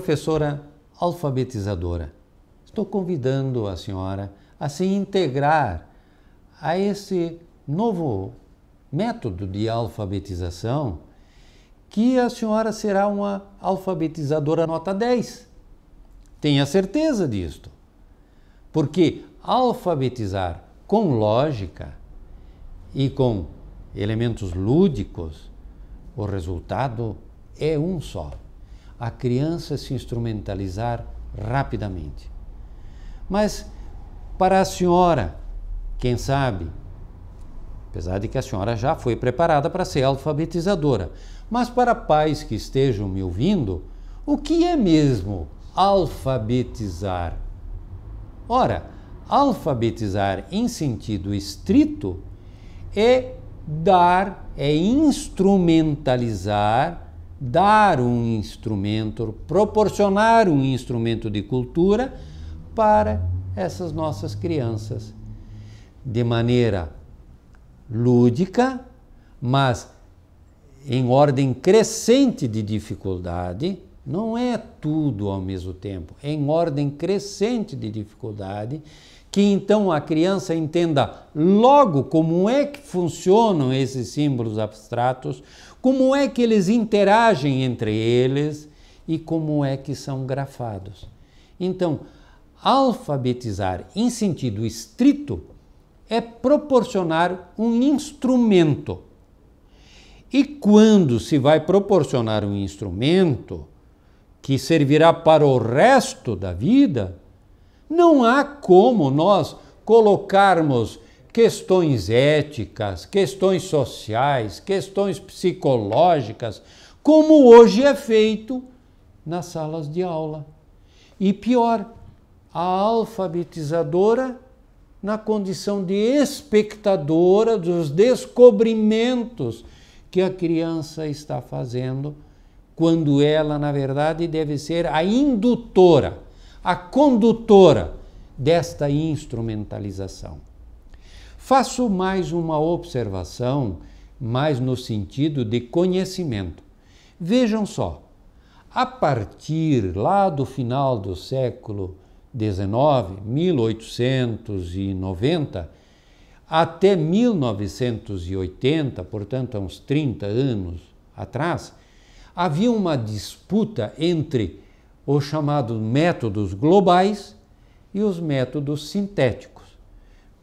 professora alfabetizadora, estou convidando a senhora a se integrar a esse novo método de alfabetização, que a senhora será uma alfabetizadora nota 10. Tenha certeza disto. Porque alfabetizar com lógica e com elementos lúdicos, o resultado é um só: a criança se instrumentalizar rapidamente. Mas para a senhora, quem sabe, apesar de que a senhora já foi preparada para ser alfabetizadora, mas para pais que estejam me ouvindo, o que é mesmo alfabetizar? Ora, alfabetizar em sentido estrito é instrumentalizar, dar um instrumento, proporcionar um instrumento de cultura para essas nossas crianças, de maneira lúdica, mas em ordem crescente de dificuldade. Não é tudo ao mesmo tempo, é em ordem crescente de dificuldade, que então a criança entenda logo como é que funcionam esses símbolos abstratos, como é que eles interagem entre eles e como é que são grafados. Então, alfabetizar em sentido estrito é proporcionar um instrumento. E quando se vai proporcionar um instrumento que servirá para o resto da vida, não há como nós colocarmos questões éticas, questões sociais, questões psicológicas, como hoje é feito nas salas de aula. E pior, a alfabetizadora na condição de espectadora dos descobrimentos que a criança está fazendo, quando ela, na verdade, deve ser a indutora, a condutora desta instrumentalização. Faço mais uma observação, mais no sentido de conhecimento. Vejam só, a partir lá do final do século XIX, 1890, até 1980, portanto, há uns 30 anos atrás, havia uma disputa entre os chamados métodos globais e os métodos sintéticos.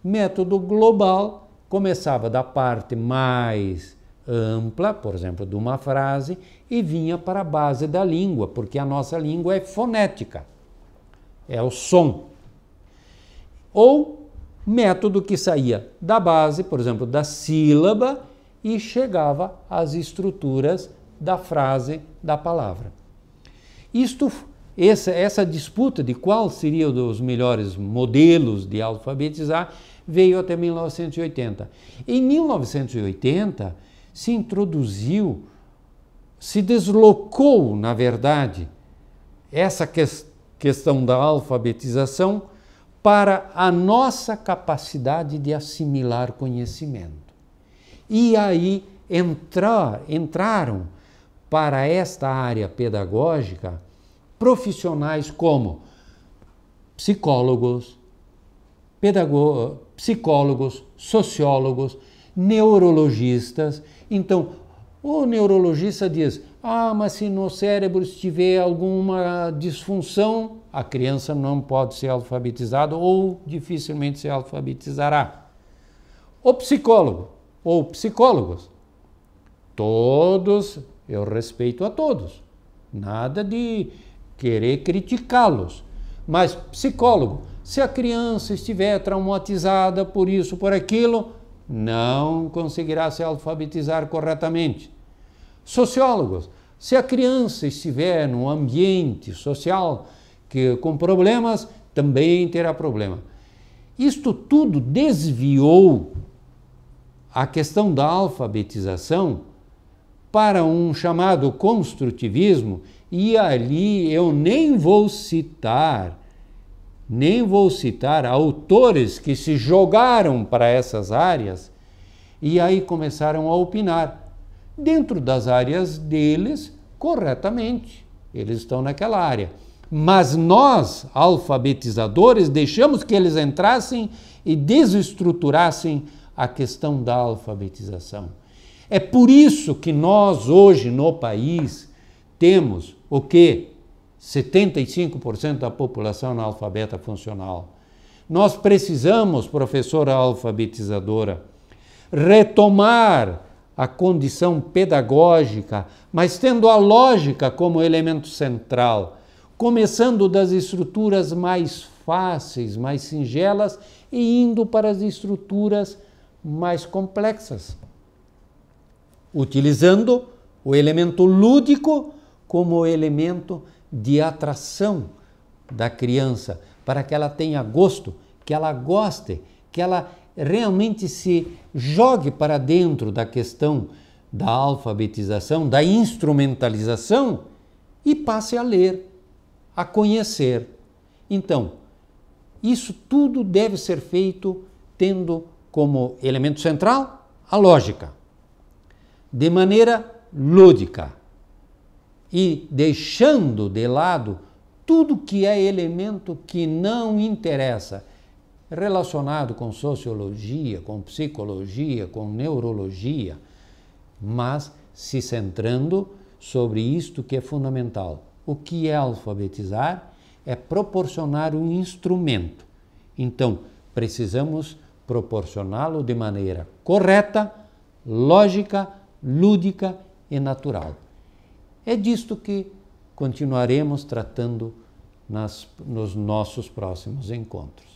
Método global começava da parte mais ampla, por exemplo, de uma frase, e vinha para a base da língua, porque a nossa língua é fonética, é o som. Ou método que saía da base, por exemplo, da sílaba, e chegava às estruturas da frase, da palavra. Essa disputa de qual seria os melhores modelos de alfabetizar veio até 1980. Em 1980 se introduziu, se deslocou, na verdade, essa questão da alfabetização para a nossa capacidade de assimilar conhecimento. E aí entraram para esta área pedagógica profissionais como psicólogos, sociólogos, neurologistas. Então, o neurologista diz: mas se no cérebro estiver alguma disfunção, a criança não pode ser alfabetizada ou dificilmente se alfabetizará. O psicólogo ou psicólogos, todos, eu respeito a todos, nada de querer criticá-los, mas psicólogo, se a criança estiver traumatizada por isso, por aquilo, não conseguirá se alfabetizar corretamente. Sociólogos, se a criança estiver num ambiente social com problemas, também terá problema. Isto tudo desviou a questão da alfabetização para um chamado construtivismo, e ali eu nem vou citar autores que se jogaram para essas áreas e aí começaram a opinar dentro das áreas deles corretamente. eles estão naquela área. Mas nós, alfabetizadores, deixamos que eles entrassem e desestruturassem a questão da alfabetização. É por isso que nós hoje no país temos o quê? 75% da população analfabeta funcional. Nós precisamos, professora alfabetizadora, retomar a condição pedagógica, mas tendo a lógica como elemento central, começando das estruturas mais fáceis, mais singelas e indo para as estruturas mais complexas, utilizando o elemento lúdico como elemento de atração da criança, para que ela tenha gosto, que ela goste, que ela realmente se jogue para dentro da questão da alfabetização, da instrumentalização e passe a ler, a conhecer. Então, isso tudo deve ser feito tendo como elemento central a lógica, de maneira lúdica e deixando de lado tudo que é elemento que não interessa, relacionado com sociologia, com psicologia, com neurologia, mas se centrando sobre isto que é fundamental. O que é alfabetizar? É proporcionar um instrumento. Então, precisamos proporcioná-lo de maneira correta, lógica, lúdica e natural. É disto que continuaremos tratando nos nossos próximos encontros.